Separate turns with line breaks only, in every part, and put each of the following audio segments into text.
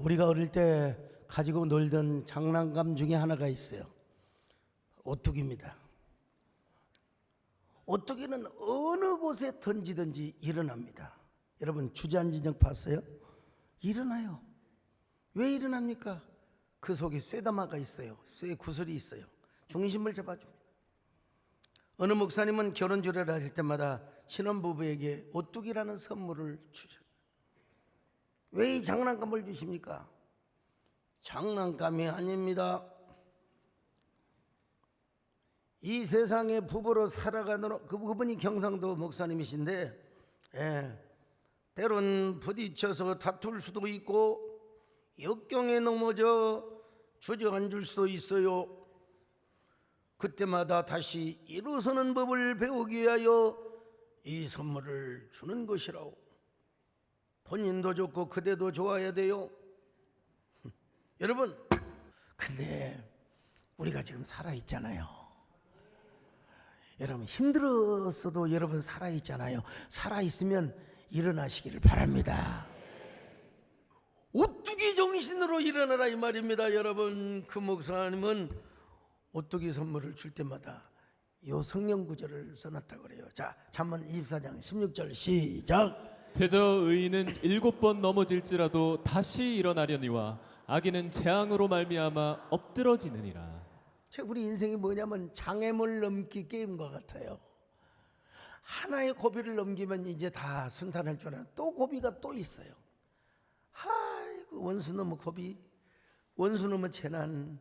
우리가 어릴 때 가지고 놀던 장난감 중에 하나가 있어요. 오뚜기입니다. 오뚜기는 어느 곳에 던지든지 일어납니다. 여러분 주저앉은 봤어요? 일어나요. 왜 일어납니까? 그 속에 쇠다마가 있어요. 쇠 구슬이 있어요. 중심을 잡아줍니다. 어느 목사님은 결혼 주례를 하실 때마다 신혼부부에게 오뚜기라는 선물을 주셔요. 왜 이 장난감을 주십니까? 장난감이 아닙니다. 이 세상에 부부로 살아가는 그분이 경상도 목사님이신데, 때론 부딪혀서 다툴 수도 있고 역경에 넘어져 주저앉을 수도 있어요. 그때마다 다시 일어서는 법을 배우기 위하여 이 선물을 주는 것이라고. 본인도 좋고 그대도 좋아야 돼요. 여러분, 근데 우리가 지금 살아있잖아요. 여러분 힘들었어도 여러분 살아있잖아요. 살아있으면 일어나시기를 바랍니다. 오뚜기 정신으로 일어나라 이 말입니다. 여러분, 그 목사님은 오뚜기 선물을 줄 때마다 요 성령 구절을 써놨다고 그래요. 자, 잠언 24장 16절 시작.
대저 의인은 7번 넘어질지라도 다시 일어나려니와 악인은 재앙으로 말미암아 엎드러지느니라.
우리 인생이 뭐냐면 장애물 넘기 게임과 같아요. 하나의 고비를 넘기면 이제 다 순탄할 줄 알았는데 또 고비가 또 있어요. 아이고, 원수 넘어 고비, 원수 넘어 재난.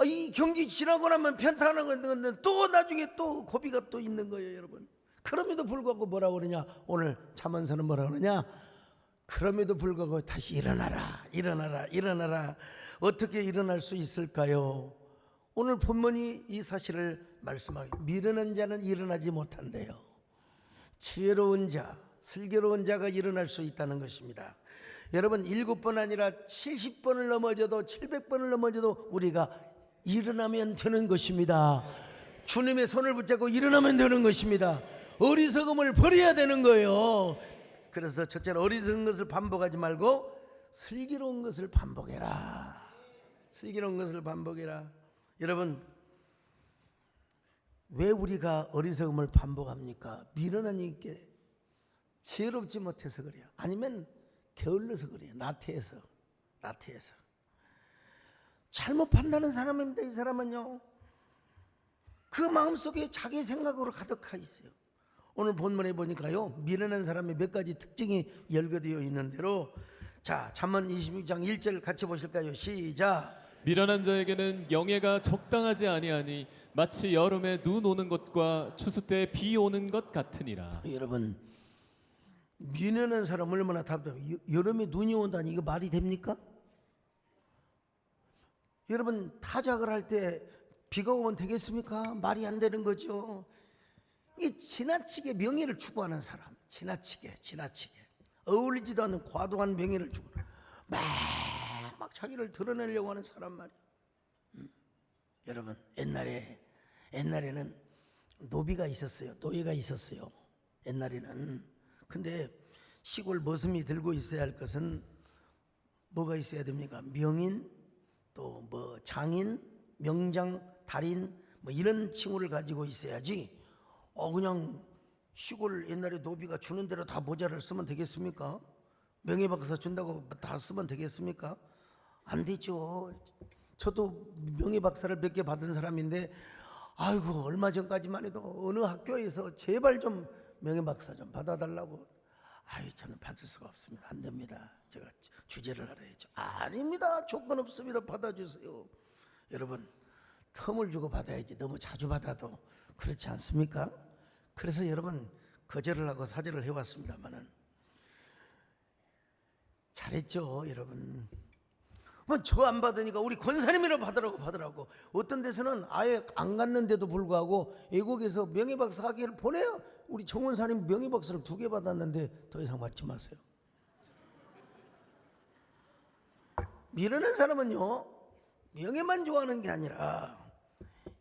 이 경기 지나고 나면 편탄한 건데 또 나중에 또 고비가 또 있는 거예요, 여러분. 그럼에도 불구하고 뭐라고 그러냐? 오늘 잠언서는 뭐라고 그러냐? 그럼에도 불구하고 다시 일어나라, 일어나라, 일어나라. 어떻게 일어날 수 있을까요? 오늘 본문이 이 사실을 말씀하고, 미루는 자는 일어나지 못한대요. 지혜로운 자, 슬기로운 자가 일어날 수 있다는 것입니다. 여러분, 7번 아니라 70번을 넘어져도 700번을 넘어져도 우리가 일어나면 되는 것입니다. 주님의 손을 붙잡고 일어나면 되는 것입니다. 어리석음을 버려야 되는 거예요. 그래서 첫째는 어리석은 것을 반복하지 말고 슬기로운 것을 반복해라. 슬기로운 것을 반복해라. 여러분, 왜 우리가 어리석음을 반복합니까? 미련하니까 지혜롭지 못해서 그래요. 아니면 게을러서 그래요. 나태해서. 잘못 판단하는 사람입니다. 이 사람은요, 그 마음속에 자기 생각으로 가득하 있어요. 오늘 본문에 보니까요, 미련한 사람의 몇 가지 특징이 열거되어 있는 대로, 자, 잠언 26장 1절 같이 보실까요? 시작.
미련한 자에게는 영예가 적당하지 아니하니 마치 여름에 눈 오는 것과 추수 때 비 오는 것 같으니라.
여러분, 미련한 사람 얼마나 답답해요. 여름에 눈이 온다니 이거 말이 됩니까? 여러분, 타작을 할 때 비가 오면 되겠습니까? 말이 안 되는 거죠. 이 지나치게 명예를 추구하는 사람, 지나치게 어울리지도 않는 과도한 명예를 추구, 막 자기를 드러내려고 하는 사람 말이에요. 여러분, 옛날에는 노비가 있었어요. 노예가 있었어요. 옛날에는. 근데 시골 머슴이 들고 있어야 할 것은 뭐가 있어야 됩니까? 명인, 또 뭐 장인, 명장, 달인, 뭐 이런 칭호를 가지고 있어야지. 그냥 시골 옛날에 노비가 주는 대로 다 모자를 쓰면 되겠습니까? 명예박사 준다고 다 쓰면 되겠습니까? 안 되죠. 저도 명예박사를 몇 개 받은 사람인데, 아이고, 얼마 전까지만 해도 어느 학교에서 제발 좀 명예박사 좀 받아달라고. 저는 받을 수가 없습니다. 안 됩니다. 제가 주제를 알아야죠. 아닙니다. 조건 없습니다. 받아주세요. 여러분, 텀을 주고 받아야지. 너무 자주 받아도 그렇지 않습니까? 그래서 여러분, 거절을 하고 사절을 해왔습니다만은 잘했죠, 여러분. 저 안 받으니까 우리 권사님이라 받으라고. 어떤 데서는 아예 안 갔는데도 불구하고 애국에서 명예박사 학위를 보내요. 우리 정원사님 명예박사를 2개 받았는데 더 이상 받지 마세요. 미련한 사람은요, 명예만 좋아하는 게 아니라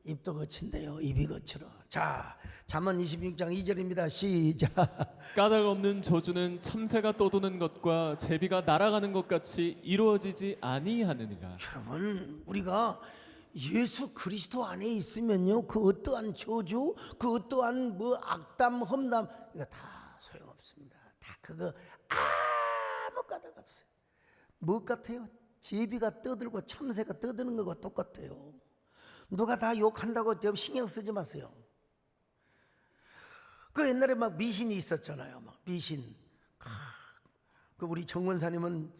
입도 거친데요. 입이 거칠어. 자, 잠언 26장 2절입니다. 시작.
까닭 없는 저주는 참새가 떠도는 것과 제비가 날아가는 것 같이 이루어지지 아니하느니라.
여러분, 우리가 예수 그리스도 안에 있으면요, 그 어떠한 저주, 그 어떠한 뭐 악담, 험담, 이거 다 소용없습니다. 다 그거 아무 까닭 없어요. 뭐 같아요? 제비가 떠들고 참새가 떠드는 거와 똑같아요. 누가 다 욕한다고 좀 신경 쓰지 마세요. 그 옛날에 막 미신이 있었잖아요. 막 미신. 그 우리 정원사님은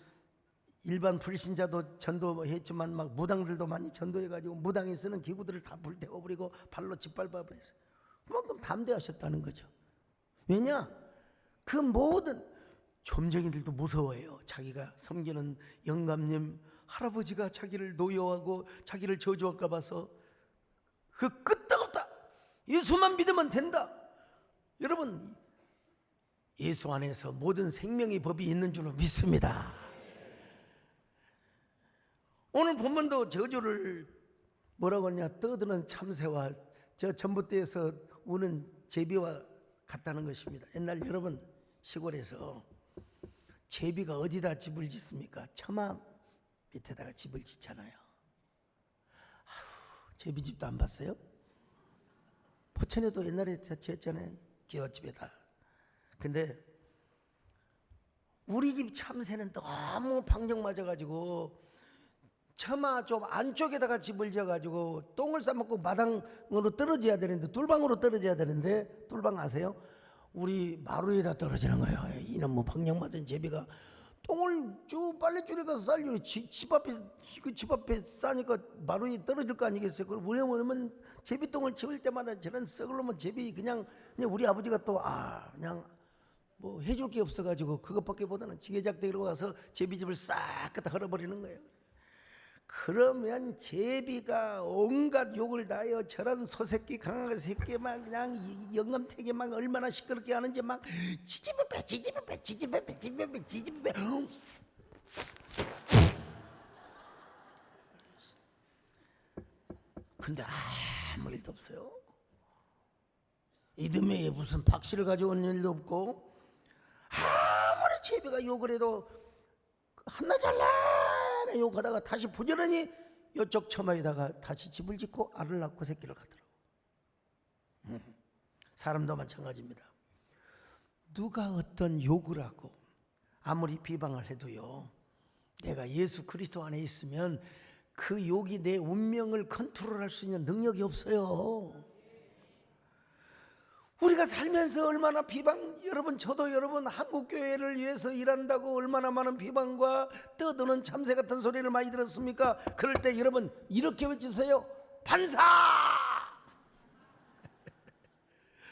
일반 불신자도 전도했지만 막 무당들도 많이 전도해가지고 무당이 쓰는 기구들을 다 불태워버리고 발로 짓밟아 버렸어요. 그만큼 담대하셨다는 거죠. 왜냐? 그 모든 점쟁이들도 무서워해요. 자기가 섬기는 영감님 할아버지가 자기를 노여하고 자기를 저주할까 봐서 그 끄떡없다. 예수만 믿으면 된다. 여러분, 예수 안에서 모든 생명의 법이 있는 줄로 믿습니다. 오늘 본문도 저주를 뭐라고 하냐, 떠드는 참새와 저 전봇대에서 우는 제비와 같다는 것입니다. 옛날 여러분 시골에서 제비가 어디다 집을 짓습니까? 처마 밑에다가 집을 짓잖아요. 제비집도 안 봤어요? 포천에도 옛날에 지었잖아요. 기와집에다. 근데 우리 집 참새는 너무 방정 맞아가지고 처마 좀 안쪽에다가 집을 지어가지고 똥을 싸먹고 마당으로 떨어져야 되는데, 뚫방으로 떨어져야 되는데, 뚫방 아세요? 우리 마루에다 떨어지는 거예요. 이놈 뭐 방정 맞은 제비가 똥을 쭉 빨래줄에 가서 쌀려. 집 앞에 싸니까 마루에 떨어질 거 아니겠어요? 그걸 왜냐면 제비똥을 치울 때마다 저런 썩을 놈은 제비 그냥 우리 아버지가 또 그냥 뭐 해줄 게 없어가지고 그것밖에 보다는 지게작대기로 가서 제비집을 싹 갖다 헐어버리는 거예요. 그러면 제비가 온갖 욕을 다해요. 저런 소새끼 강아지 새끼 막 그냥 영감태기 막 얼마나 시끄럽게 하는지 막 지지배배 근데 아무 일도 없어요. 이듬해에 무슨 박씨를 가져온 일도 없고, 아무리 제비가 욕을 해도 한나 잘라 욕하다가 다시 부지런히 이쪽 처마에다가 다시 집을 짓고 알을 낳고 새끼를 갖더라고. 사람도 마찬가지입니다. 누가 어떤 욕을 하고 아무리 비방을 해도요, 내가 예수 그리스도 안에 있으면 그 욕이 내 운명을 컨트롤할 수 있는 능력이 없어요. 우리가 살면서 얼마나 비방, 저도 여러분 한국교회를 위해서 일한다고 얼마나 많은 비방과 떠드는 참새 같은 소리를 많이 들었습니까? 그럴 때 여러분 이렇게 외치세요. 반사!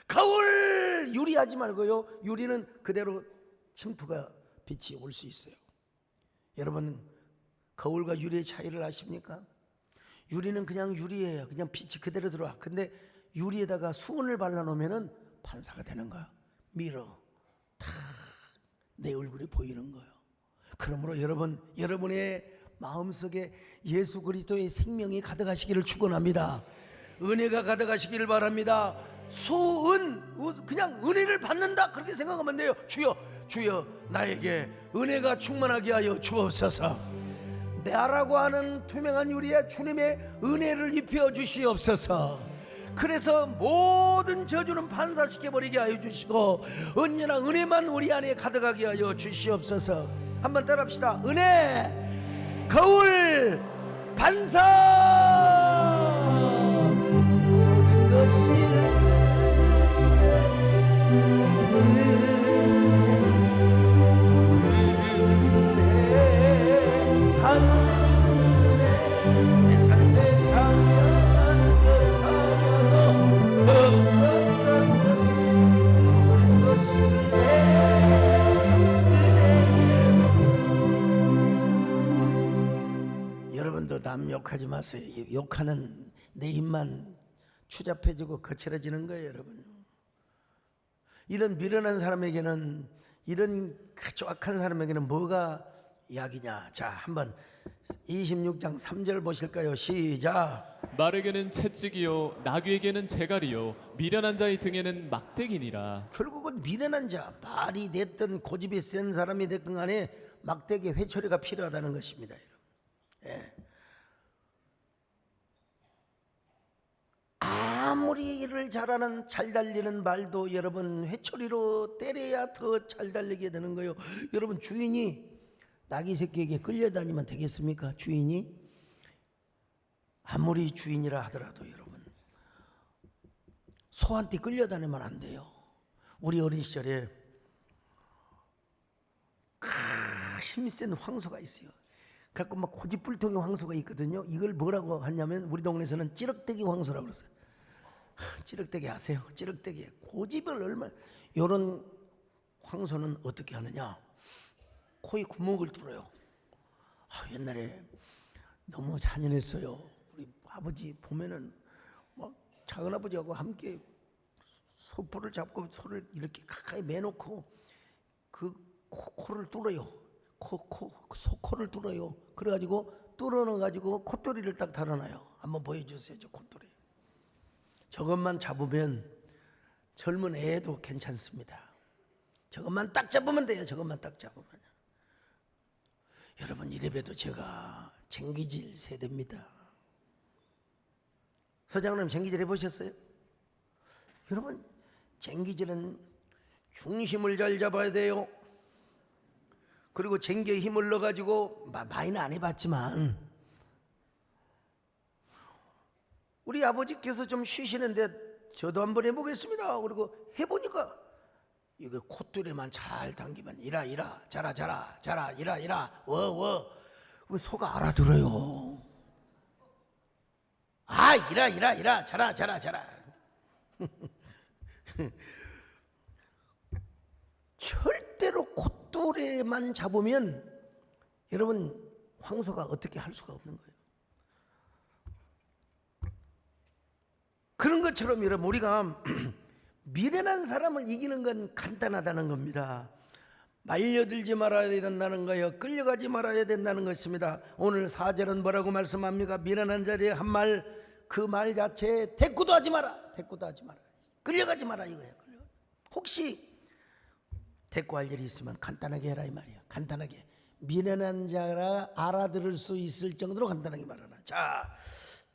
거울! 유리하지 말고요. 유리는 그대로 침투가 빛이 올 수 있어요. 여러분 거울과 유리의 차이를 아십니까? 유리는 그냥 유리예요. 그냥 빛이 그대로 들어와. 근데 유리에다가 수건을 발라놓으면 반사가 되는 거야. 미러 다 내 얼굴이 보이는 거예요. 그러므로 여러분의 마음속에 예수 그리스도의 생명이 가득하시기를 축원합니다. 은혜가 가득하시기를 바랍니다. 그냥 은혜를 받는다 그렇게 생각하면 돼요. 주여 나에게 은혜가 충만하게 하여 주옵소서. 나라고 하는 투명한 유리에 주님의 은혜를 입혀 주시옵소서. 그래서 모든 저주는 반사시켜버리게 하여 주시고 언제나 은혜만 우리 안에 가득하게 하여 주시옵소서. 한번 따라합시다. 은혜 거울 반사. 모든 것이 여러분도 남 욕하지 마세요. 욕하는 내 입만 추잡해지고 거칠어지는 거예요. 여러분, 이런 미련한 사람에게는, 이런 조악한 사람에게는 뭐가 약이냐. 자, 한번 26장 3절 보실까요? 시작.
말에게는 채찍이요 나귀에게는 재갈이요 미련한 자의 등에는 막대기니라.
결국은 미련한 자, 말이 됐든 고집이 센 사람이 됐든 간에 막대기 회초리가 필요하다는 것입니다. 예. 아무리 일을 잘하는 잘 달리는 말도 여러분 회초리로 때려야 더 잘 달리게 되는 거예요. 여러분 주인이 나귀 새끼에게 끌려다니면 되겠습니까? 주인이 아무리 주인이라 하더라도 여러분 소한테 끌려다니면 안 돼요. 우리 어린 시절에 힘센 황소가 있어요. 그래갖고 막 고집불통의 황소가 있거든요. 이걸 뭐라고 하냐면 우리 동네에서는 찌럭대기 황소라고 그랬어요. 찌럭대기 아세요? 찌럭대기 고집을 얼마. 이런 황소는 어떻게 하느냐? 코에 구멍을 뚫어요. 옛날에 너무 잔인했어요. 우리 아버지 보면은 막 작은 아버지하고 함께 소포를 잡고 소를 이렇게 가까이 매놓고 그 코를 뚫어요. 소코를 뚫어요. 그래가지고 뚫어넣어가지고 콧도리를 딱 달아놔요. 한번 보여주세요. 저 콧도리. 저것만 잡으면 젊은 애도 괜찮습니다. 저것만 딱 잡으면 돼요. 저것만 딱 잡으면. 여러분 이래봬도 제가 쟁기질 세대입니다. 서장님 쟁기질 해보셨어요? 여러분 쟁기질은 중심을 잘 잡아야 돼요. 그리고 쟁기에 힘을 넣어가지고 많이는 안 해봤지만 우리 아버지께서 좀 쉬시는데 저도 한번 해보겠습니다. 그리고 해보니까 이거 콧뚜레만 잘 당기면 이라 자라 이라 워 우리 소가 알아들어요. 아 이라 자라 절대로 콧뚜레만 잡으면 여러분 황소가 어떻게 할 수가 없는 거예요. 그런 것처럼 여러분 우리가 미련한 사람을 이기는 건 간단하다는 겁니다. 말려들지 말아야 된다는 거예요. 끌려가지 말아야 된다는 것입니다. 오늘 4절은 뭐라고 말씀합니까? 미련한 자리에 한 말, 그 말 자체에 대꾸도 하지 마라. 끌려가지 마라 이거예요. 혹시 대꾸할 일이 있으면 간단하게 해라 이 말이에요. 간단하게. 미련한 자라 알아들을 수 있을 정도로 간단하게 말하라. 자,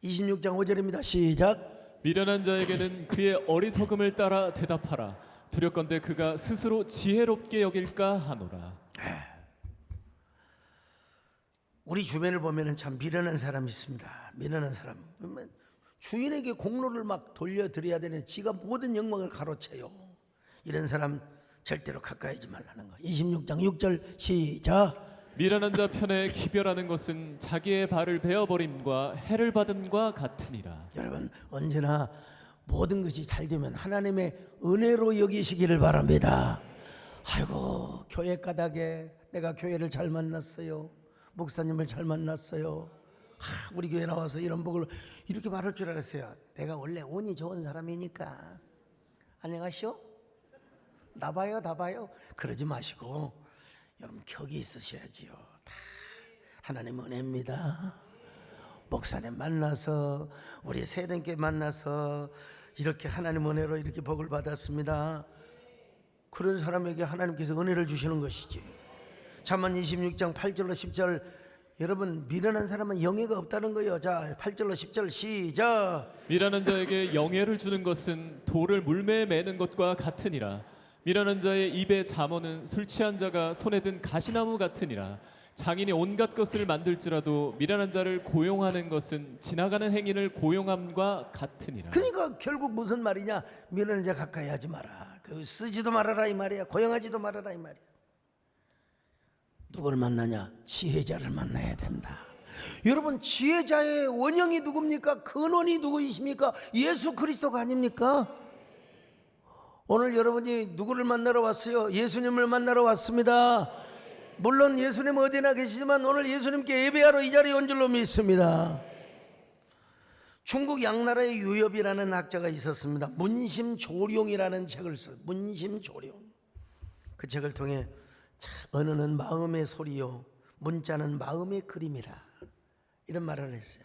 26장 5절입니다. 시작.
미련한 자에게는 그의 어리석음을 따라 대답하라. 두렵건대 그가 스스로 지혜롭게 여길까 하노라.
우리 주변을 보면은 참 미련한 사람이 있습니다. 미련한 사람. 주인에게 공로를 막 돌려드려야 되는 지가 모든 영광을 가로채요. 이런 사람 절대로 가까이 하지 말라는 거. 26장 6절 시작.
미련한 자 편에 기별하는 것은 자기의 발을 베어버림과 해를 받음과 같으니라.
여러분 언제나 모든 것이 잘 되면 하나님의 은혜로 여기시기를 바랍니다. 아이고 교회 가닥에 내가 교회를 잘 만났어요. 목사님을 잘 만났어요. 우리 교회 나와서 이런 복을 이렇게 말할 줄 알았어요. 내가 원래 운이 좋은 사람이니까 안녕하시오? 나봐요. 그러지 마시고 여러분 격이 있으셔야지요. 다 하나님 은혜입니다. 목사님 만나서 우리 세대께 만나서 이렇게 하나님 은혜로 이렇게 복을 받았습니다. 그런 사람에게 하나님께서 은혜를 주시는 것이지. 잠언 26장 8절로 10절 여러분 미련한 사람은 영예가 없다는 거예요. 자 8절로 10절 시작.
미련한 자에게 영예를 주는 것은 돌을 물매에 매는 것과 같으니라. 미련한 자의 입의 잠언은 술 취한 자가 손에 든 가시나무 같으니라. 장인이 온갖 것을 만들지라도 미련한 자를 고용하는 것은 지나가는 행인을 고용함과 같으니라.
그러니까 결국 무슨 말이냐? 미련한 자 가까이 하지 마라. 그 쓰지도 말아라 이 말이야. 고용하지도 말아라 이 말이야. 누구를 만나냐? 지혜자를 만나야 된다. 여러분 지혜자의 원형이 누굽니까? 근원이 누구이십니까? 예수 그리스도가 아닙니까? 오늘 여러분이 누구를 만나러 왔어요? 예수님을 만나러 왔습니다. 물론 예수님 어디나 계시지만 오늘 예수님께 예배하러 이 자리에 온 줄로 믿습니다. 중국 양나라의 유엽이라는 학자가 있었습니다. 문심조룡이라는 책을 써요. 문심조룡. 그 책을 통해 언어는 마음의 소리요 문자는 마음의 그림이라 이런 말을 했어요.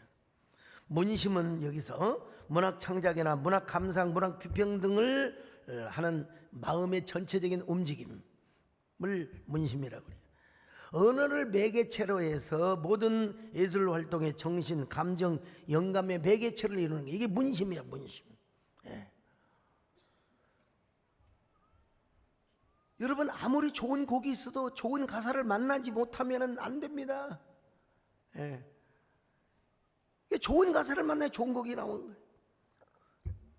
문심은 여기서 문학 창작이나 문학 감상, 문학 비평 등을 하는 마음의 전체적인 움직임을 문심이라고 해요. 언어를 매개체로 해서 모든 예술 활동의 정신, 감정, 영감의 매개체를 이루는 게 이게 문심이야, 문심. 예. 여러분 아무리 좋은 곡이 있어도 좋은 가사를 만나지 못하면 안 됩니다. 예. 좋은 가사를 만나야 좋은 곡이 나오는 거예요.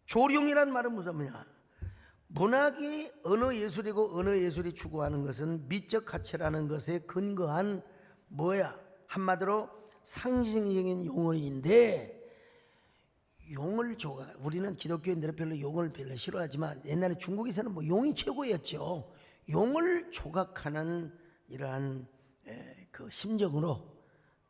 조룡이란 말은 무슨 뭐냐? 문학이 언어 예술이고 언어 예술이 추구하는 것은 미적 가치라는 것에 근거한 뭐야? 한마디로 상징적인 용어인데 용을 우리는 기독교인들은 별로 용을 별로 싫어하지만 옛날에 중국에서는 뭐 용이 최고였죠. 용을 조각하는 이러한 그 심정으로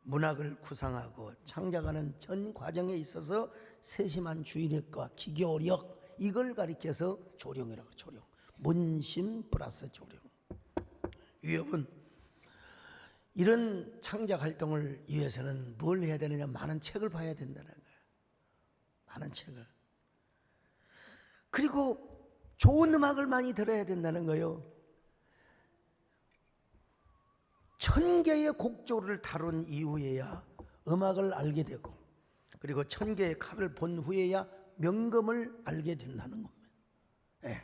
문학을 구상하고 창작하는 전 과정에 있어서 세심한 주의력과 기교력 이걸 가리켜서 조룡이라고. 조룡, 문심 플러스 조룡. 여러분 이런 창작 활동을 위해서는 뭘 해야 되느냐? 많은 책을 봐야 된다는 거예요. 많은 책을. 그리고 좋은 음악을 많이 들어야 된다는 거예요. 1000개의 곡조를 다룬 이후에야 음악을 알게 되고, 그리고 1000개의 칼을 본 후에야 명금을 알게 된다는 겁니다. 예.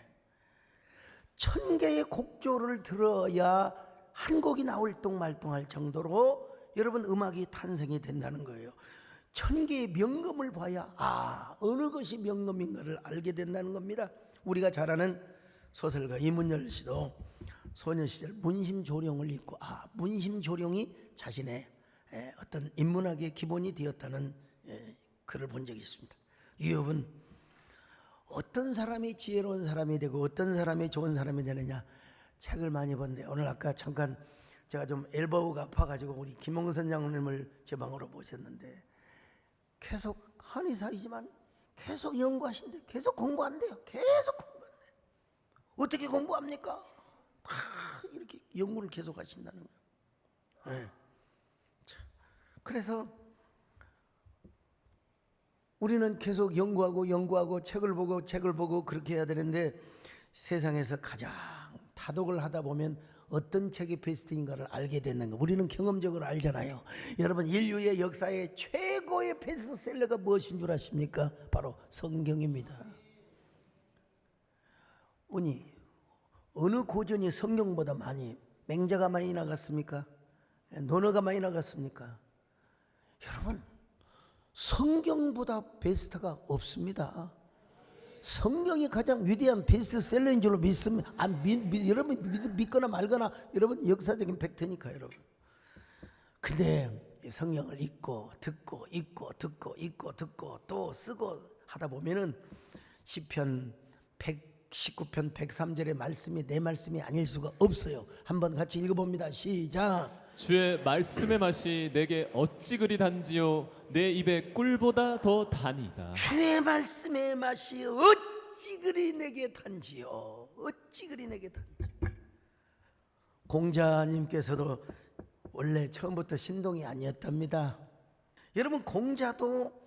1000개의 곡조를 들어야 한 곡이 나올뚱말뚱할 정도로 여러분 음악이 탄생이 된다는 거예요. 1000개의 명금을 봐야 어느 것이 명금인가를 알게 된다는 겁니다. 우리가 잘 아는 소설가 이문열 씨도 소년 시절 문심조룡을 읽고 문심조룡이 자신의 어떤 인문학의 기본이 되었다는 글을 본 적이 있습니다. 여러분 어떤 사람이 지혜로운 사람이 되고 어떤 사람이 좋은 사람이 되느냐? 책을 많이 본데 오늘 아까 잠깐 제가 좀 엘보우가 아파가지고 우리 김홍선 장로님을 제 방으로 모셨는데 계속 한의사이지만 계속 연구하신대. 계속 공부한대요. 계속 공부한대. 어떻게 공부합니까? 이렇게 연구를 계속 하신다는 거예요. 네. 그래서 우리는 계속 연구하고 책을 보고 그렇게 해야 되는데 세상에서 가장 다독을 하다 보면 어떤 책이 베스트인가를 알게 되는 거. 우리는 경험적으로 알잖아요. 여러분 인류의 역사의 최고의 베스트셀러가 무엇인 줄 아십니까? 바로 성경입니다. 어느 고전이 성경보다 많이 맹자가 많이 나갔습니까? 논어가 많이 나갔습니까? 여러분 성경보다 베스트가 없습니다. 성경이 가장 위대한 베스트셀러인 줄로 믿습니다. 여러분 믿거나 말거나 여러분 역사적인 팩트니까 여러분. 근데 성경을 읽고 듣고 또 쓰고 하다 보면은 시편 119편 103절의 말씀이 내 말씀이 아닐 수가 없어요. 한번 같이 읽어봅니다. 시작.
주의 말씀의 맛이 내게 어찌 그리 단지요 내 입에 꿀보다 더 다니다.
주의 말씀의 맛이 어찌 그리 내게 단지요. 어찌 그리 내게 단지요. 공자님께서도 원래 처음부터 신동이 아니었답니다. 여러분 공자도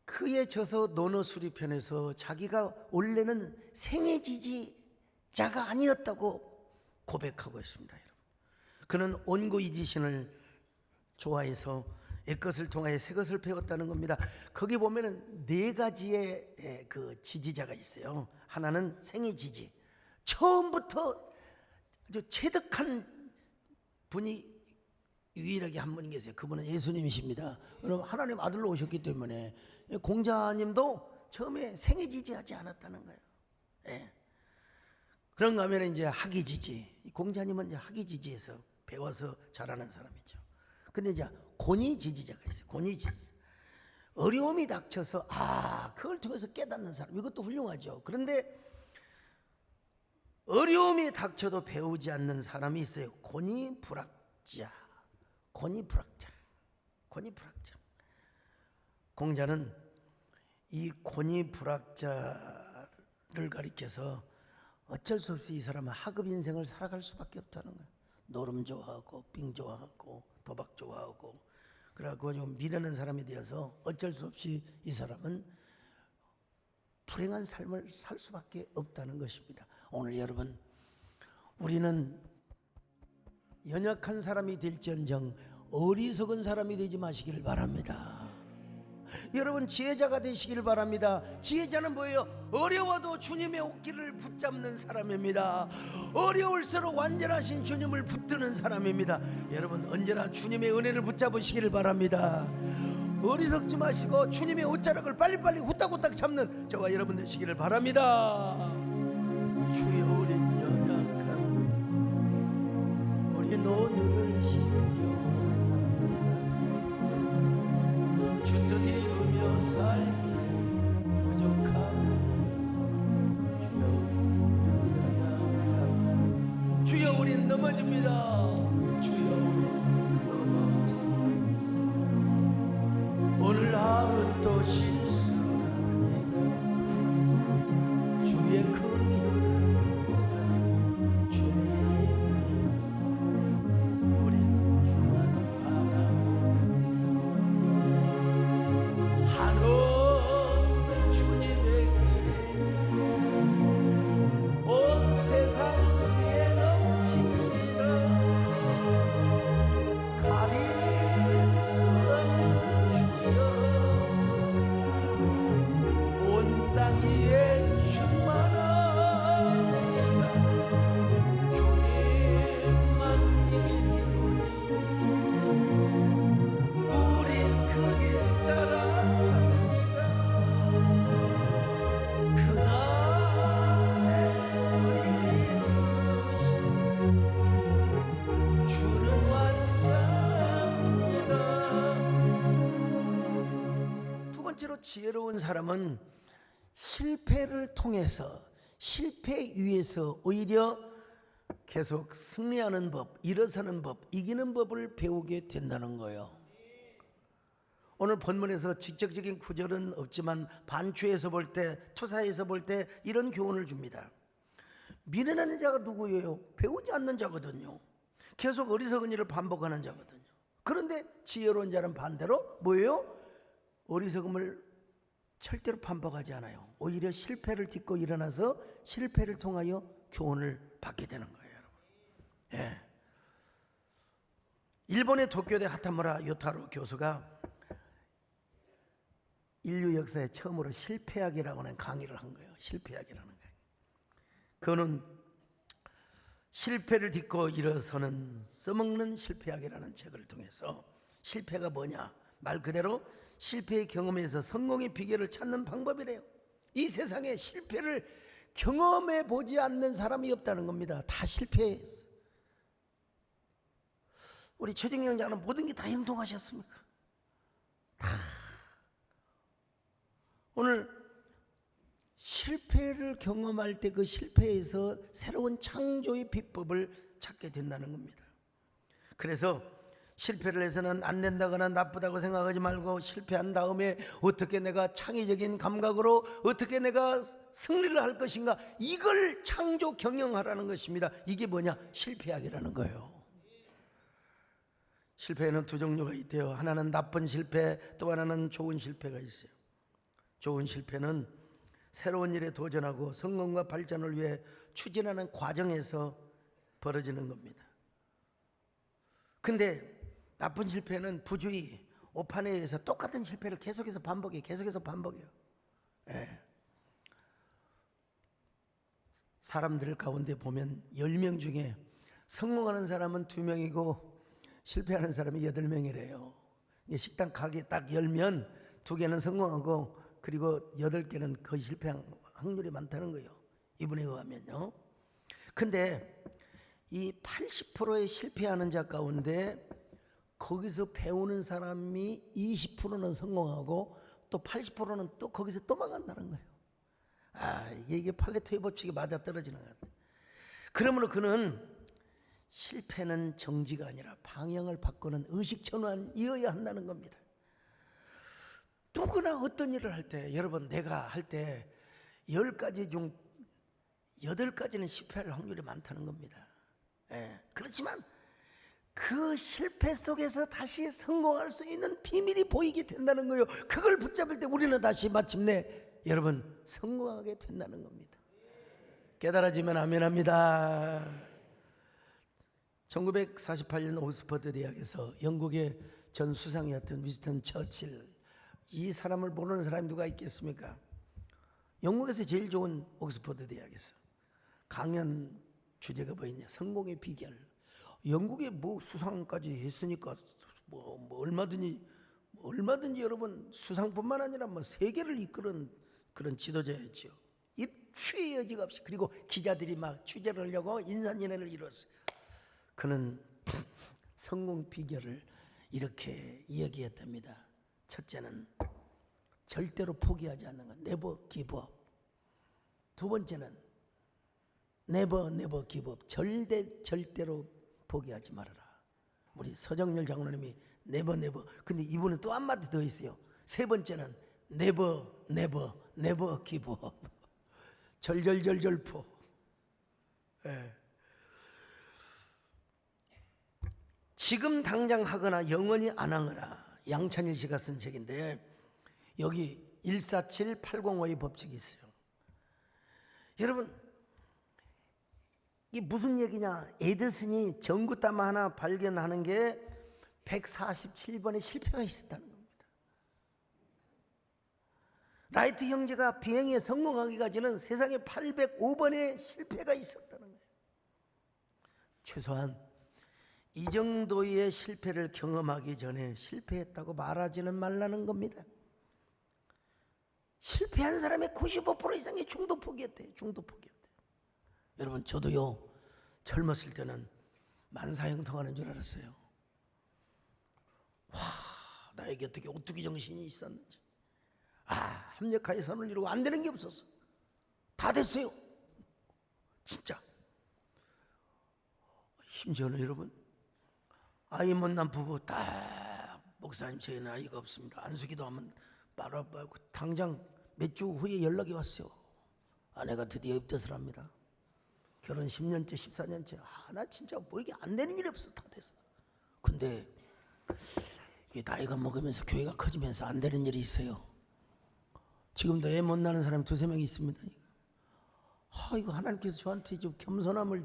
그에 져서 논어 수리편에서 자기가 원래는 생애지지자가 아니었다고 고백하고 있습니다. 여러분. 그는 온고이지신을 좋아해서 옛것을 통하여 새것을 배웠다는 겁니다. 거기 보면은 4가지의 그 지지자가 있어요. 하나는 생애지지. 처음부터 아주 체득한 분이 유일하게 한 분 계세요. 그분은 예수님이십니다. 여러분 하나님 아들로 오셨기 때문에 공자님도 처음에 생애지지하지 않았다는 거예요. 예. 그런가 하면 이제 학이지지. 공자님은 이제 학이지지에서 배워서 잘하는 사람이죠. 근데 이제 권위지지자가 있어요. 권위지지. 어려움이 닥쳐서 그걸 통해서 깨닫는 사람. 이것도 훌륭하죠. 그런데 어려움이 닥쳐도 배우지 않는 사람이 있어요. 권위불학자. 공자는 이 권위불학자를 가리켜서 어쩔 수 없이 이 사람은 하급 인생을 살아갈 수밖에 없다는 거예요. 노름 좋아하고 빙 좋아하고 도박 좋아하고 그래갖고 좀 미련한 사람이 되어서 어쩔 수 없이 이 사람은 불행한 삶을 살 수밖에 없다는 것입니다. 오늘 여러분, 우리는 연약한 사람이 될지언정 어리석은 사람이 되지 마시기를 바랍니다. 여러분, 지혜자가 되시기를 바랍니다. 지혜자는 뭐예요? 어려워도 주님의 옷길을 붙잡는 사람입니다. 어려울수록 완전하신 주님을 붙드는 사람입니다. 여러분, 언제나 주님의 은혜를 붙잡으시기를 바랍니다. 어리석지 마시고 주님의 옷자락을 빨리빨리 후딱후딱 잡는 저와 여러분 되시기를 바랍니다. 주여, 우린 연약함, 우린 오늘을 힘겨워합니다. 주 뜻 이루며 살기 부족함, 주여, 우린 연약함, 주여, 우린 넘어집니다. 주여, 우린 넘어집니다. 오늘 하루 또 실수합니다. 주의 큰 죄인입니다. 우린 주만 바라봅니다. 한없는 주님에게 온 세상 위에 넘칩니다. 가릴 수 없는 온 땅 위에 충만합니다. 주님만 이기리오니 우린 그 길 따라 삽니다. 그날에 우리를 이루신 주는 완전합니다. 두 번째로 지혜로운 사람은 실패를 통해서, 실패 위에서 오히려 계속 승리하는 법, 일어서는 법, 이기는 법을 배우게 된다는 거예요. 오늘 본문에서 직접적인 구절은 없지만 반추에서 볼 때, 투사에서 볼 때 이런 교훈을 줍니다. 미련한 자가 누구예요? 배우지 않는 자거든요. 계속 어리석은 일을 반복하는 자거든요. 그런데 지혜로운 자는 반대로 뭐예요? 어리석음을 절대로 반복하지 않아요. 오히려 실패를 딛고 일어나서 실패를 통하여 교훈을 받게 되는 거예요, 여러분. 예. 일본의 도쿄대 하타무라 요타로 교수가 인류 역사에 처음으로 실패학이라고 하는 강의를 한 거예요. 실패학이라는 거예요. 그는 실패를 딛고 일어서는 써먹는 실패학이라는 책을 통해서 실패가 뭐냐? 말 그대로 실패의 경험에서 성공의 비결을 찾는 방법이래요. 이 세상에 실패를 경험해 보지 않는 사람이 없다는 겁니다. 다 실패했어. 우리 최정영 장은 모든 게 다 형통하셨습니까? 다. 오늘 실패를 경험할 때 그 실패에서 새로운 창조의 비법을 찾게 된다는 겁니다. 그래서 실패를 해서는 안 된다거나 나쁘다고 생각하지 말고 실패한 다음에 어떻게 내가 창의적인 감각으로 어떻게 내가 승리를 할 것인가, 이걸 창조 경영하라는 것입니다. 이게 뭐냐? 실패학이라는 거예요. 실패에는 두 종류가 있대요. 하나는 나쁜 실패, 또 하나는 좋은 실패가 있어요. 좋은 실패는 새로운 일에 도전하고 성공과 발전을 위해 추진하는 과정에서 벌어지는 겁니다. 근데 나쁜 실패는 부주의, 오판에 의해서 똑같은 실패를 계속해서 반복해요. 예. 사람들 가운데 보면 10명 중에 성공하는 사람은 2명이고 실패하는 사람이 8명이래요. 식당 가게 딱 열면 2개는 성공하고 그리고 8개는 거의 실패한 확률이 많다는 거예요. 이분에 의하면요. 근데 이 80%의 실패하는 자 가운데 거기서 배우는 사람이 20%는 성공하고 또 80%는 또 거기서 또 망한다는 거예요. 이게 팔레토의 법칙이 맞아떨어지는 것 같아요. 그러므로 그는 실패는 정지가 아니라 방향을 바꾸는 의식전환이어야 한다는 겁니다. 누구나 어떤 일을 할 때, 여러분, 내가 할 때 10가지 중 8가지는 실패할 확률이 많다는 겁니다. 예. 그렇지만 그 실패 속에서 다시 성공할 수 있는 비밀이 보이게 된다는 거예요. 그걸 붙잡을 때 우리는 다시 마침내 여러분 성공하게 된다는 겁니다. 깨달아지면 아멘합니다. 1948년 옥스퍼드 대학에서 영국의 전 수상이었던 위스턴 처칠, 이 사람을 모르는 사람이 누가 있겠습니까? 영국에서 제일 좋은 옥스퍼드 대학에서 강연 주제가 뭐였냐? 성공의 비결. 영국에 뭐 수상까지 했으니까 얼마든지 여러분 수상뿐만 아니라 뭐 세계를 이끄는 그런 지도자였지요. 입추의 여지가 없이. 그리고 기자들이 막 취재를 하려고 인산인해를 이뤘어요. 그는 성공 비결을 이렇게 이야기했답니다. 첫째는 절대로 포기하지 않는 것, never give up. 두 번째는 never give up. 절대로 포기하지 말아라. 우리 서정열 장로님이 never. 근데 이분은 또 한마디 더 있어요. 세 번째는 never give up. 절절절절포. 예. 지금 당장 하거나 영원히 안 하거나, 양찬일 씨가 쓴 책인데 여기 147805의 법칙이 있어요. 여러분 이게 무슨 얘기냐? 에디슨이 전구담 하나 발견하는 게 147번의 실패가 있었다는 겁니다. 라이트 형제가 비행에 성공하기까지는 세상에 805번의 실패가 있었다는 거예요. 최소한 이 정도의 실패를 경험하기 전에 실패했다고 말하지는 말라는 겁니다. 실패한 사람의 95% 이상이 중도 포기했대요. 중도 포기했대요. 여러분 저도요 젊었을 때는 만사형통하는 줄 알았어요. 와, 나에게 어떻게 오뚜기 정신이 있었는지. 합력하에 선을 이루고 안 되는 게 없었어. 다 됐어요. 진짜. 심지어는 여러분 아이 못난 부부 딱 목사님 저희는 아이가 없습니다. 안수기도 하면 빨아빨고 당장 몇 주 후에 연락이 왔어요. 아내가 드디어 입덧을 합니다. 결혼 10년째 14년째 나 진짜 뭐 이게 안 되는 일이 없어. 다 됐어. 근데 이게 나이가 먹으면서 교회가 커지면서 안 되는 일이 있어요. 지금도 애 못 낳는 사람이 2-3명 있습니다. 이거 하나님께서 저한테 좀 겸손함을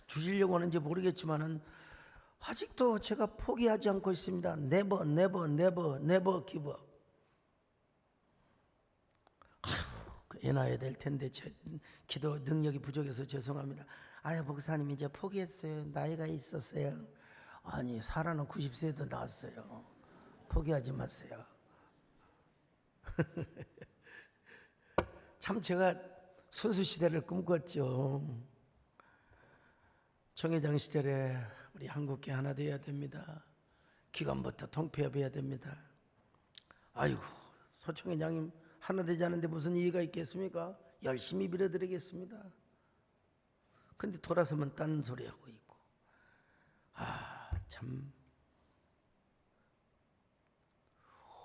주시려고 하는지 모르겠지만은 아직도 제가 포기하지 않고 있습니다. never give up. 애 낳아야 될 텐데 제 기도 능력이 부족해서 죄송합니다. 목사님 이제 포기했어요. 나이가 있었어요. 아니 사라는 90세도 낳았어요. 포기하지 마세요. 참 제가 선수 시대를 꿈꿨죠. 총회장 시절에 우리 한국계 하나 되어야 됩니다. 기관부터 통폐합해야 됩니다. 아이고 소총회장님 하나 되지 않는데 무슨 이유가 있겠습니까? 열심히 빌어드리겠습니다. 근데 돌아서면 딴 소리 하고 있고. 참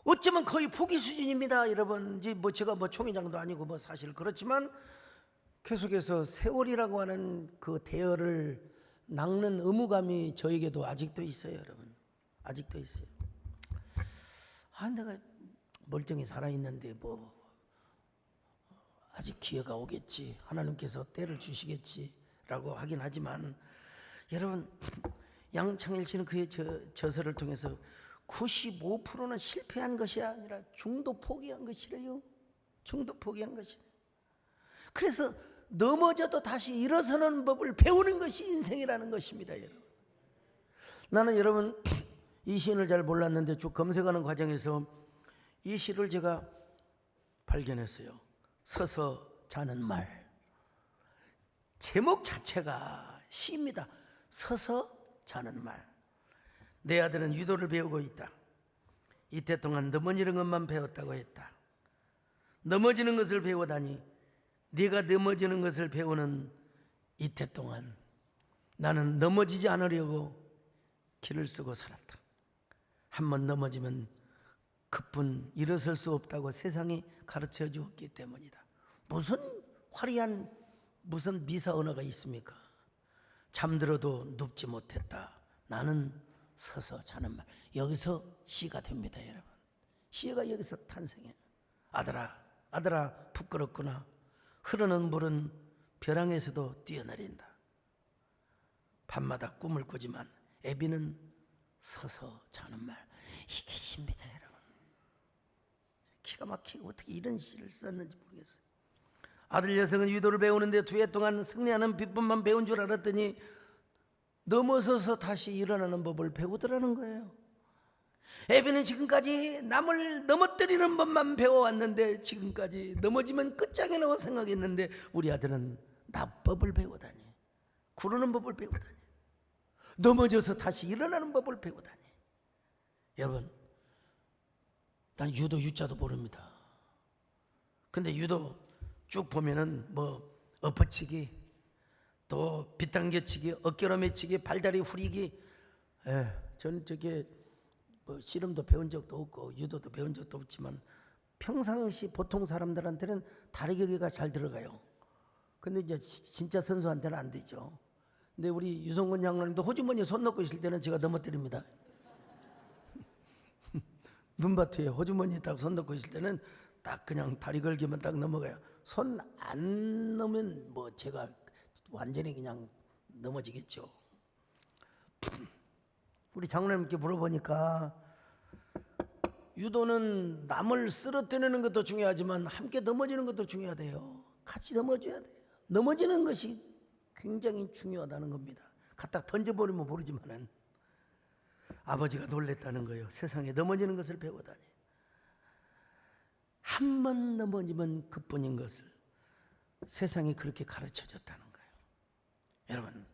어쩌면 거의 포기 수준입니다. 여러분 이제 제가 총회장도 아니고 사실 그렇지만 계속해서 세월이라고 하는 그 대열을 낚는 의무감이 저에게도 아직도 있어요. 여러분 아직도 있어요. 내가 멀쩡히 살아있는데 아직 기회가 오겠지, 하나님께서 때를 주시겠지라고 하긴 하지만 여러분 양창일 씨는 그의 저서를 통해서 95%는 실패한 것이 아니라 중도 포기한 것이래요. 중도 포기한 것이. 그래서 넘어져도 다시 일어서는 법을 배우는 것이 인생이라는 것입니다. 여러분 나는 여러분 이 시인을 잘 몰랐는데 쭉 검색하는 과정에서 이 시를 제가 발견했어요. 서서 자는 말. 제목 자체가 시입니다. 서서 자는 말. 내 아들은 유도를 배우고 있다. 이때 동안 넘어지는 것만 배웠다고 했다. 넘어지는 것을 배우다니 네가 넘어지는 것을 배우는 이때 동안 나는 넘어지지 않으려고 길을 쓰고 살았다. 한번 넘어지면 그뿐 일어설 수 없다고 세상이 가르쳐 주었기 때문이다. 무슨 화려한 무슨 미사 언어가 있습니까? 잠들어도 눕지 못했다. 나는 서서 자는 말. 여기서 시가 됩니다, 여러분. 시가 여기서 탄생해요. 아들아 부끄럽구나. 흐르는 물은 벼랑에서도 뛰어내린다. 밤마다 꿈을 꾸지만 애비는 서서 자는 말. 이게 시입니다, 여러분. 기가 막히고 어떻게 이런 시를 썼는지 모르겠어요. 아들 여성은 유도를 배우는데 2해 동안 승리하는 비법만 배운 줄 알았더니 넘어서서 다시 일어나는 법을 배우더라는 거예요. 애비는 지금까지 남을 넘어뜨리는 법만 배워왔는데 지금까지 넘어지면 끝장이라고 생각했는데 우리 아들은 납법을 배우다니, 구르는 법을 배우다니, 넘어져서 다시 일어나는 법을 배우다니. 여러분, 난 유도 유자도 모릅니다. 근데 유도 쭉 보면은 뭐 엎어치기, 또 빗당겨치기, 어깨로 매치기, 발다리 후리기. 저는 저게 뭐 씨름도 배운 적도 없고 유도도 배운 적도 없지만 평상시 보통 사람들한테는 다리격이가 잘 들어가요. 근데 이제 진짜 선수한테는 안 되죠. 근데 우리 유성권 장로님도 호주머니에 손 넣고 있을 때는 제가 넘어뜨립니다. 눈밭에 호주머니에 딱 손 넣고 있을 때는 딱 그냥 다리 걸기만 딱 넘어가요. 손 안 넣으면 뭐 제가 완전히 그냥 넘어지겠죠. 우리 장로님께 물어보니까 유도는 남을 쓰러뜨리는 것도 중요하지만 함께 넘어지는 것도 중요하대요. 같이 넘어져야 돼요. 넘어지는 것이 굉장히 중요하다는 겁니다. 갖다 던져버리면 모르지만은 아버지가 놀랬다는 거예요. 세상에 넘어지는 것을 배우다니. 한 번 넘어지면 그뿐인 것을 세상이 그렇게 가르쳐줬다는 거예요. 여러분,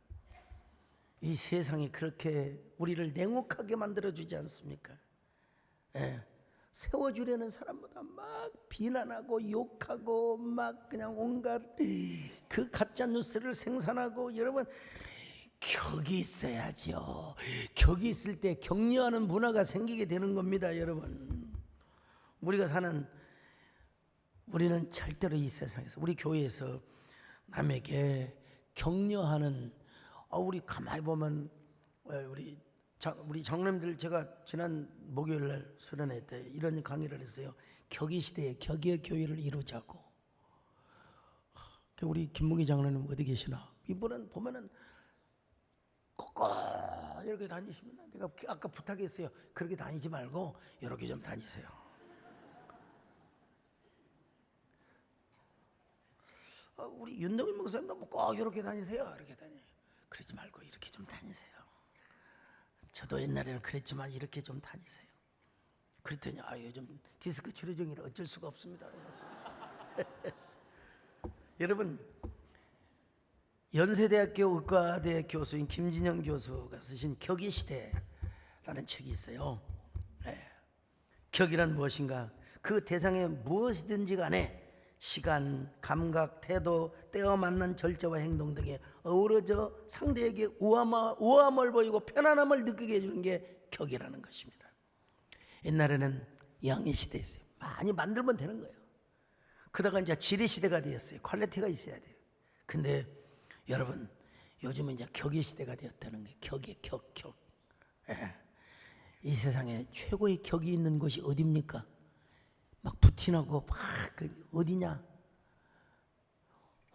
이 세상이 그렇게 우리를 냉혹하게 만들어주지 않습니까? 세워주려는 사람보다 막 비난하고 욕하고 막 그냥 온갖 그 가짜 뉴스를 생산하고. 여러분, 격이 있어야죠. 격이 있을 때 격려하는 문화가 생기게 되는 겁니다, 여러분. 우리는 절대로 이 세상에서, 우리 교회에서 남에게 격려하는, 우리 가만히 보면 우리 장로님들, 제가 지난 목요일 날 수련회 때 이런 강의를 했어요. 격의 시대에 격의 교회를 이루자고. 우리 김무기 장로님 어디 계시나? 이분은 보면은 꼭 이렇게 다니십니다. 내가 아까 부탁했어요. 그렇게 다니지 말고 이렇게 좀 다니세요. 우리 윤덕인 목사님도 꼭 이렇게 다니세요. 이렇게 다녀요. 그러지 말고 이렇게 좀 다니세요. 저도 옛날에는 그랬지만 이렇게 좀 다니세요. 그랬더니 요즘 디스크 치료 중이라 어쩔 수가 없습니다. 여러분, 연세대학교 의과대 교수인 김진영 교수가 쓰신 격의 시대라는 책이 있어요. 격이란 무엇인가? 그 대상에 무엇이든지 간에 시간, 감각, 태도, 때와 맞는 절제와 행동 등에 어우러져 상대에게 우아함을 보이고 편안함을 느끼게 해주는 게 격이라는 것입니다. 옛날에는 양의 시대였어요. 많이 만들면 되는 거예요. 그러다가 이제 질의 시대가 되었어요. 퀄리티가 있어야 돼요. 근데 여러분, 요즘은 이제 격의 시대가 되었다는 거예요. 격의 격. 이 세상에 최고의 격이 있는 곳이 어디입니까? 막 부티나고 막 어디냐?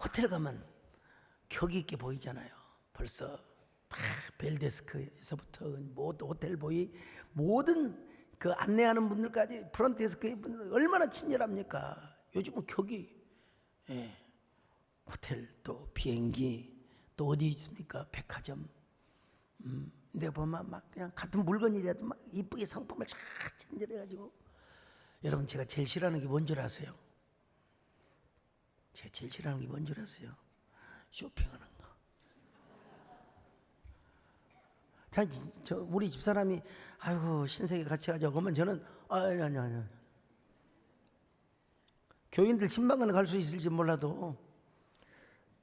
호텔 가면 격이 있게 보이잖아요. 벌써 다 벨데스크에서부터 모든 호텔 보이, 모든 그 안내하는 분들까지 프론트데스크의 분들 얼마나 친절합니까? 요즘은 격이, 호텔, 또 비행기, 또 어디 있습니까? 백화점. 근데 보면 막 그냥 같은 물건이라도 막 이쁘게 상품을 쫙 친절해가지고. 여러분, 제가 제일 싫어하는 게 뭔 줄 아세요? 제가 제일 싫어하는 게 뭔 줄 아세요? 쇼핑하는 거. 우리 집사람이 아이고 신세계 같이 하자고 하면 저는 아니. 교인들 10만 원 갈 수 있을지 몰라도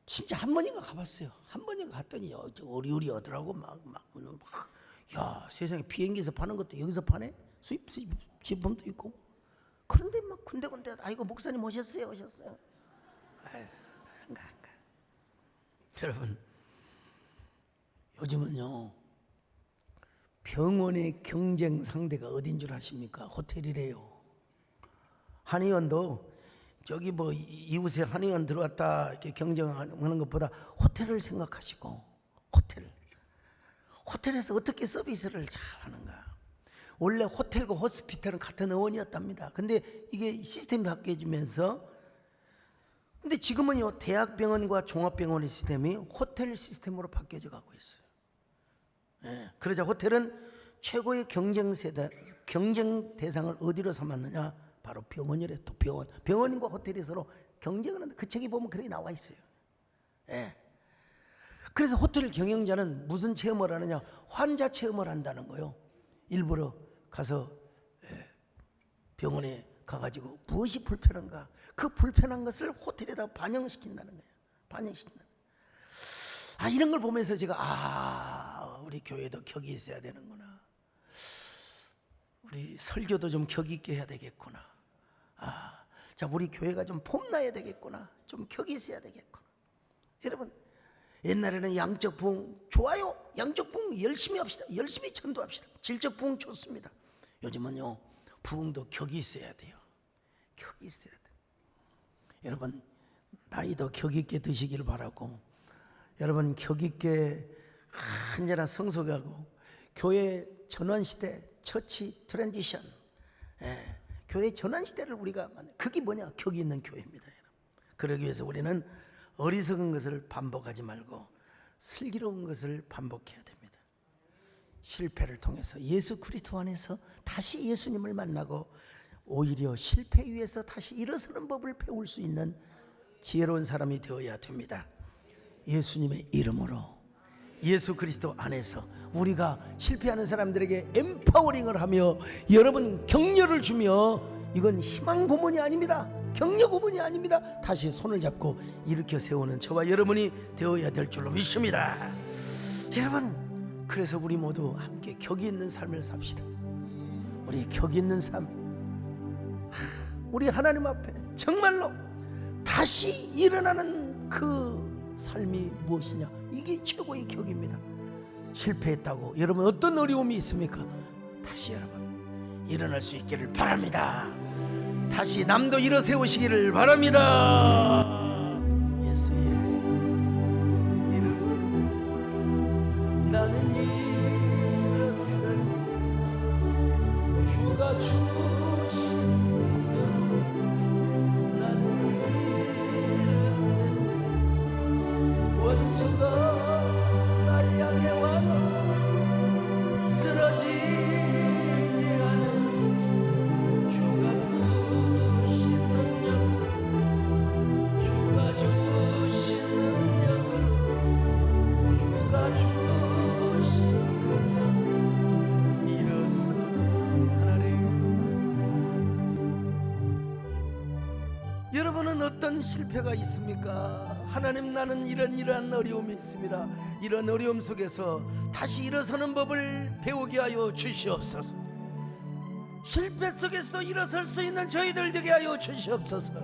진짜 한 번인가 가봤어요. 한 번인가 갔더니 어리어리 하더라고. 야, 세상에 비행기에서 파는 것도 여기서 파네? 수입 제품도 있고. 그런데 막 군데군데 아이고 목사님 오셨어요. 안 가. 여러분, 요즘은요 병원의 경쟁 상대가 어딘 줄 아십니까? 호텔이래요. 한의원도 저기 뭐 이웃에 한의원 들어왔다 이렇게 경쟁하는 것보다 호텔을 생각하시고, 호텔에서 어떻게 서비스를 잘 하는가. 원래 호텔과 호스피탈은 같은 의원이었답니다. 근데 이게 시스템이 바뀌어지면서, 근데 지금은요 대학병원과 종합병원의 시스템이 호텔 시스템으로 바뀌어져 가고 있어요. 예, 그러자 호텔은 최고의 경쟁 대상을 어디로 삼았느냐? 바로 병원이래. 또 병원과 호텔이 서로 경쟁을 하는데 그 책이 보면 그렇게 나와 있어요. 예. 그래서 호텔 경영자는 무슨 체험을 하느냐? 환자 체험을 한다는 거예요. 일부러 가서 병원에 가가지고 무엇이 불편한가? 그 불편한 것을 호텔에다 반영시킨다는 거예요. 반영시킨다. 이런 걸 보면서 제가 우리 교회도 격이 있어야 되는구나. 우리 설교도 좀 격 있게 해야 되겠구나. 자, 우리 교회가 좀 폼나야 되겠구나. 좀 격이 있어야 되겠구나. 여러분, 옛날에는 양적 부흥 좋아요. 양적 부흥 열심히 합시다. 열심히 전도합시다. 질적 부흥 좋습니다. 요즘은요 부흥도 격이 있어야 돼요. 격이 있어야 돼. 여러분, 나이도 격 있게 드시길 바라고, 여러분 격 있게 언제나 성숙하고, 교회 전환 시대, 처치 트랜지션, 교회 전환 시대를 우리가 만나. 그게 뭐냐? 격이 있는 교회입니다. 여러분. 그러기 위해서 우리는 어리석은 것을 반복하지 말고 슬기로운 것을 반복해야 됩니다. 실패를 통해서 예수 그리스도 안에서 다시 예수님을 만나고, 오히려 실패 위에서 다시 일어서는 법을 배울 수 있는 지혜로운 사람이 되어야 됩니다. 예수님의 이름으로, 예수 그리스도 안에서 우리가 실패하는 사람들에게 엠파워링을 하며 여러분 격려를 주며, 이건 희망 고문이 아닙니다. 격려 고문이 아닙니다. 다시 손을 잡고 일으켜 세우는 저와 여러분이 되어야 될 줄로 믿습니다. 여러분, 그래서 우리 모두 함께 격이 있는 삶을 삽시다. 우리 격이 있는 삶, 우리 하나님 앞에 정말로 다시 일어나는 그 삶이 무엇이냐? 이게 최고의 격입니다. 실패했다고 여러분 어떤 어려움이 있습니까? 다시 여러분 일어날 수 있기를 바랍니다. 다시 남도 일어 세우시기를 바랍니다. 예수의 이름으로 나는 일어서니 주가 주신 나는 일어서니 원수가 날 향해 와도 쓰러지지 않은 주가 주신 능력으로 주가 주신 일어서니 하나님. 여러분은 어떤 실패가 있습니까? 하나님, 나는 이러한 어려움이 있습니다. 이런 어려움 속에서 다시 일어서는 법을 배우게 하여 주시옵소서. 실패 속에서도 일어설 수 있는 저희들 되게 하여 주시옵소서.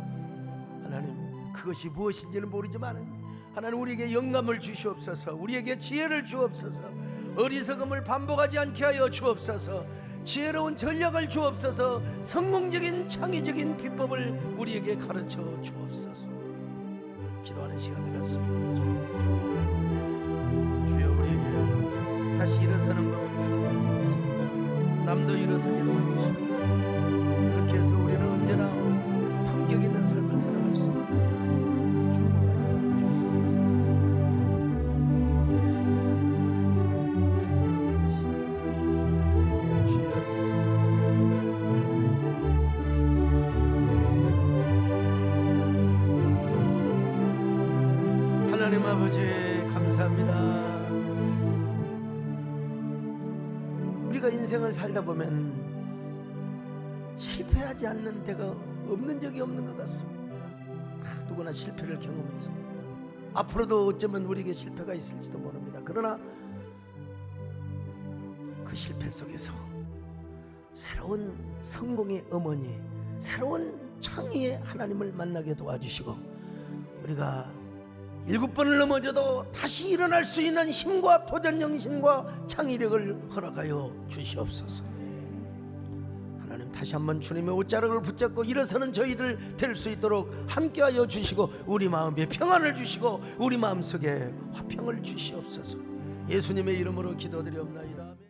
하나님, 그것이 무엇인지는 모르지만 하나님 우리에게 영감을 주시옵소서. 우리에게 지혜를 주옵소서. 어리석음을 반복하지 않게 하여 주옵소서. 지혜로운 전략을 주옵소서. 성공적인 창의적인 비법을 우리에게 가르쳐 주옵소서. 기도하는 시간을 갖습니다. 주여, 우리에게 다시 일어서는 법을, 남도 일어서게 도와주시고, 이렇게 해서 우리는 언제나 품격 있는 삶을 살아갈 수 있도록 축복하여 주시옵소서. 하나님 아버지, 감사합니다. 우리가 인생을 살다 보면 실패하지 않는 데가 없는 적이 없는 것 같습니다. 누구나 실패를 경험해서 앞으로도 어쩌면 우리에게 실패가 있을지도 모릅니다. 그러나 그 실패 속에서 새로운 성공의 어머니, 새로운 창의의 하나님을 만나게 도와주시고, 우리가 7번을 넘어져도 다시 일어날 수 있는 힘과 도전 정신과 창의력을 허락하여 주시옵소서. 하나님, 다시 한번 주님의 옷자락을 붙잡고 일어서는 저희들 될 수 있도록 함께하여 주시고 우리 마음에 평안을 주시고 우리 마음속에 화평을 주시옵소서. 예수님의 이름으로 기도드리옵나이다.